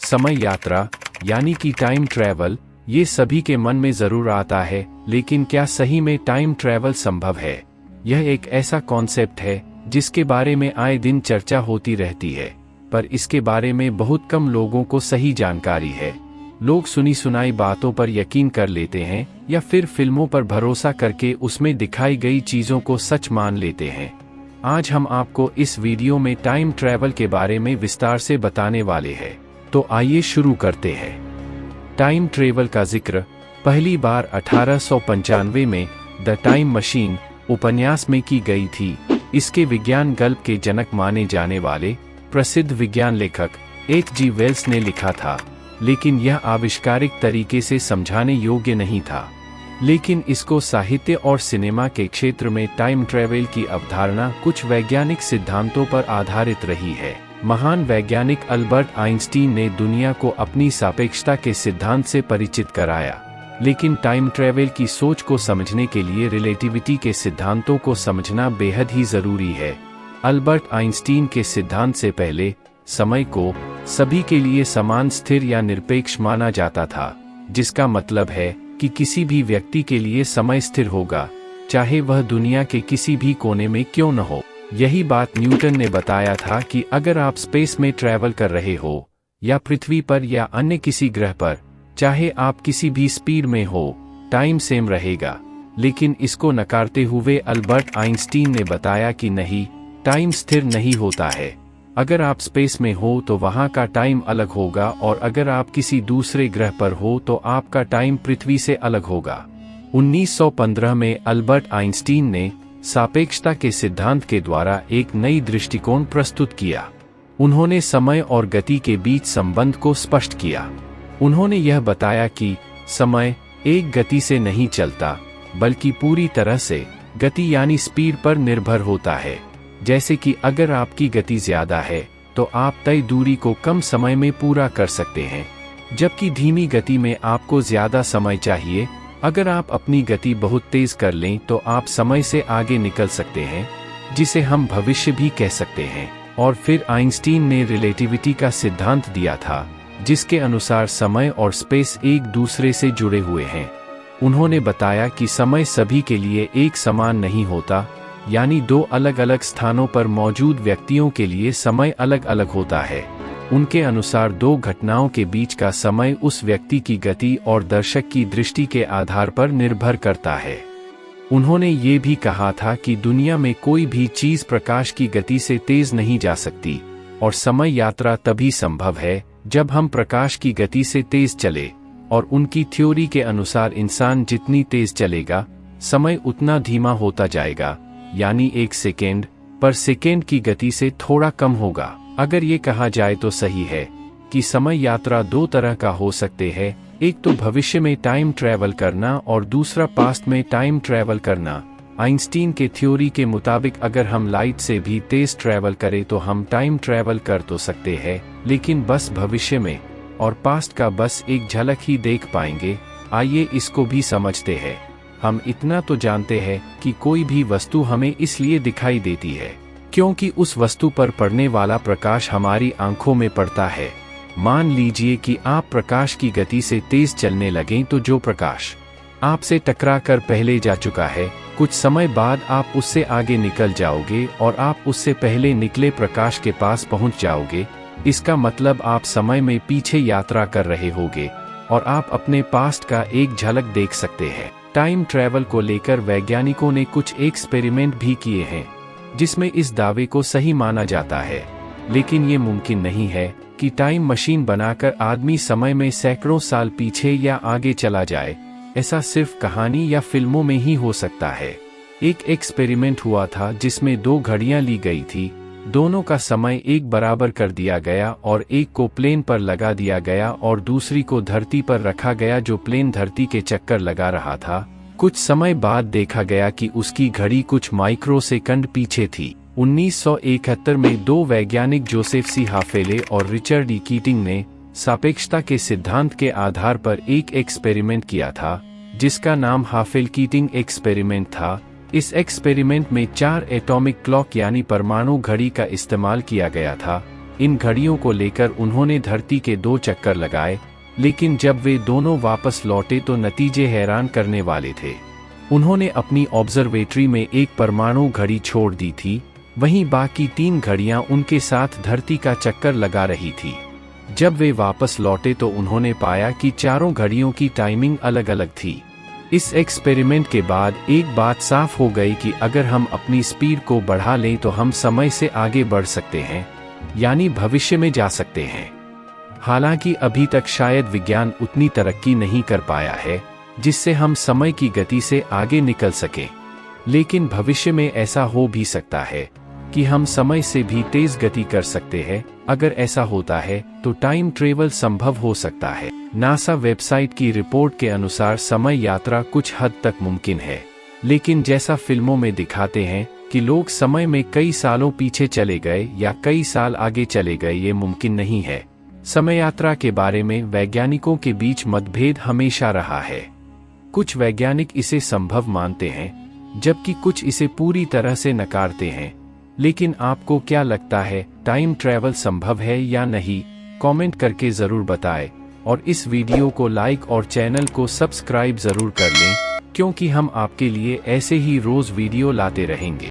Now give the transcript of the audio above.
समय यात्रा यानी कि टाइम ट्रैवल, ये सभी के मन में जरूर आता है, लेकिन क्या सही में टाइम ट्रैवल संभव है? यह एक ऐसा कॉन्सेप्ट है जिसके बारे में आए दिन चर्चा होती रहती है, पर इसके बारे में बहुत कम लोगों को सही जानकारी है। लोग सुनी सुनाई बातों पर यकीन कर लेते हैं या फिर फिल्मों पर भरोसा करके उसमें दिखाई गई चीजों को सच मान लेते हैं। आज हम आपको इस वीडियो में टाइम ट्रैवल के बारे में विस्तार से बताने वाले हैं, तो आइए शुरू करते हैं। टाइम ट्रैवल का जिक्र पहली बार 1895 में द टाइम मशीन उपन्यास में की गई थी। इसके विज्ञान गल्प के जनक माने जाने वाले प्रसिद्ध विज्ञान लेखक H.G. वेल्स ने लिखा था, लेकिन यह आविष्कारिक तरीके से समझाने योग्य नहीं था। लेकिन इसको साहित्य और सिनेमा के क्षेत्र में टाइम ट्रैवल की अवधारणा कुछ वैज्ञानिक सिद्धांतों पर आधारित रही है। महान वैज्ञानिक अल्बर्ट आइंस्टीन ने दुनिया को अपनी सापेक्षता के सिद्धांत से परिचित कराया, लेकिन टाइम ट्रैवल की सोच को समझने के लिए रिलेटिविटी के सिद्धांतों को समझना बेहद ही जरूरी है। अल्बर्ट आइंस्टीन के सिद्धांत से पहले समय को सभी के लिए समान स्थिर या निरपेक्ष माना जाता था, जिसका मतलब है कि किसी भी व्यक्ति के लिए समय स्थिर होगा, चाहे वह दुनिया के किसी भी कोने में क्यों न हो। यही बात न्यूटन ने बताया था कि अगर आप स्पेस में ट्रैवल कर रहे हो या पृथ्वी पर या अन्य किसी ग्रह पर, चाहे आप किसी भी स्पीड में हो, टाइम सेम रहेगा। लेकिन इसको नकारते हुए अल्बर्ट आइंस्टीन ने बताया कि नहीं, टाइम स्थिर नहीं होता है। अगर आप स्पेस में हो तो वहां का टाइम अलग होगा, और अगर आप किसी दूसरे ग्रह पर हो तो आपका टाइम पृथ्वी से अलग होगा। 1915 में अल्बर्ट आइंस्टीन ने सापेक्षता के सिद्धांत के द्वारा एक नई दृष्टिकोण प्रस्तुत किया। उन्होंने समय और गति के बीच संबंध को स्पष्ट किया। उन्होंने यह बताया कि समय एक गति से नहीं चलता, बल्कि पूरी तरह से गति यानी स्पीड पर निर्भर होता है। जैसे कि अगर आपकी गति ज्यादा है तो आप तय दूरी को कम समय में पूरा कर सकते हैं, जबकि धीमी गति में आपको ज्यादा समय चाहिए। अगर आप अपनी गति बहुत तेज कर लें तो आप समय से आगे निकल सकते हैं, जिसे हम भविष्य भी कह सकते हैं। और फिर आइंस्टीन ने रिलेटिविटी का सिद्धांत दिया था, जिसके अनुसार समय और स्पेस एक दूसरे से जुड़े हुए हैं। उन्होंने बताया कि समय सभी के लिए एक समान नहीं होता, यानी दो अलग अलग स्थानों पर मौजूद व्यक्तियों के लिए समय अलग अलग होता है। उनके अनुसार दो घटनाओं के बीच का समय उस व्यक्ति की गति और दर्शक की दृष्टि के आधार पर निर्भर करता है। उन्होंने ये भी कहा था कि दुनिया में कोई भी चीज प्रकाश की गति से तेज नहीं जा सकती, और समय यात्रा तभी संभव है जब हम प्रकाश की गति से तेज चले। और उनकी थ्योरी के अनुसार इंसान जितनी तेज चलेगा, समय उतना धीमा होता जाएगा, यानी 1 सेकेंड पर सेकेंड की गति से थोड़ा कम होगा। अगर ये कहा जाए तो सही है कि समय यात्रा दो तरह का हो सकते हैं, एक तो भविष्य में टाइम ट्रैवल करना और दूसरा पास्ट में टाइम ट्रैवल करना। आइंस्टीन के थ्योरी के मुताबिक अगर हम लाइट से भी तेज ट्रैवल करें तो हम टाइम ट्रैवल कर तो सकते हैं, लेकिन बस भविष्य में, और पास्ट का बस एक झलक ही देख पाएंगे। आइए इसको भी समझते हैं। हम इतना तो जानते हैं कि कोई भी वस्तु हमें इसलिए दिखाई देती है क्योंकि उस वस्तु पर पड़ने वाला प्रकाश हमारी आंखों में पड़ता है। मान लीजिए कि आप प्रकाश की गति से तेज चलने लगें तो जो प्रकाश आपसे टकराकर पहले जा चुका है, कुछ समय बाद आप उससे आगे निकल जाओगे और आप उससे पहले निकले प्रकाश के पास पहुंच जाओगे। इसका मतलब आप समय में पीछे यात्रा कर रहे होगे और आप अपने पास्ट का एक झलक देख सकते हैं। टाइम ट्रैवल को लेकर वैज्ञानिकों ने कुछ एक्सपेरिमेंट भी किए हैं, जिसमें इस दावे को सही माना जाता है। लेकिन ये मुमकिन नहीं है कि टाइम मशीन बनाकर आदमी समय में सैकड़ों साल पीछे या आगे चला जाए। ऐसा सिर्फ कहानी या फिल्मों में ही हो सकता है। एक एक्सपेरिमेंट हुआ था जिसमें 2 घड़ियां ली गई थी, दोनों का समय एक बराबर कर दिया गया और एक को प्लेन पर लगा दिया गया और दूसरी को धरती पर रखा गया, जो प्लेन धरती के चक्कर लगा रहा था। कुछ समय बाद देखा गया कि उसकी घड़ी कुछ माइक्रो सेकंड पीछे थी। 1971 में 2 वैज्ञानिक जोसेफ सी हाफेले और रिचर्ड ई कीटिंग ने सापेक्षता के सिद्धांत के आधार पर एक एक्सपेरिमेंट किया था, जिसका नाम हाफेल-कीटिंग एक्सपेरिमेंट था। इस एक्सपेरिमेंट में 4 एटॉमिक क्लॉक यानी परमाणु घड़ी का इस्तेमाल किया गया था। इन घड़ियों को लेकर उन्होंने धरती के 2 चक्कर लगाए, लेकिन जब वे दोनों वापस लौटे तो नतीजे हैरान करने वाले थे। उन्होंने अपनी ऑब्जर्वेटरी में एक परमाणु घड़ी छोड़ दी थी, वहीं बाकी 3 घड़ियां उनके साथ धरती का चक्कर लगा रही थी। जब वे वापस लौटे तो उन्होंने पाया कि चारों घड़ियों की टाइमिंग अलग अलग थी। इस एक्सपेरिमेंट के बाद एक बात साफ हो गई कि अगर हम अपनी स्पीड को बढ़ा लें तो हम समय से आगे बढ़ सकते हैं, यानी भविष्य में जा सकते हैं। हालांकि अभी तक शायद विज्ञान उतनी तरक्की नहीं कर पाया है जिससे हम समय की गति से आगे निकल सकें, लेकिन भविष्य में ऐसा हो भी सकता है कि हम समय से भी तेज गति कर सकते हैं। अगर ऐसा होता है तो टाइम ट्रेवल संभव हो सकता है। नासा वेबसाइट की रिपोर्ट के अनुसार समय यात्रा कुछ हद तक मुमकिन है, लेकिन जैसा फिल्मों में दिखाते हैं कि लोग समय में कई सालों पीछे चले गए या कई साल आगे चले गए, ये मुमकिन नहीं है। समय यात्रा के बारे में वैज्ञानिकों के बीच मतभेद हमेशा रहा है। कुछ वैज्ञानिक इसे संभव मानते हैं, जबकि कुछ इसे पूरी तरह से नकारते हैं। लेकिन आपको क्या लगता है, टाइम ट्रैवल संभव है या नहीं? कमेंट करके जरूर बताएं और इस वीडियो को लाइक और चैनल को सब्सक्राइब जरूर कर लें, क्योंकि हम आपके लिए ऐसे ही रोज वीडियो लाते रहेंगे।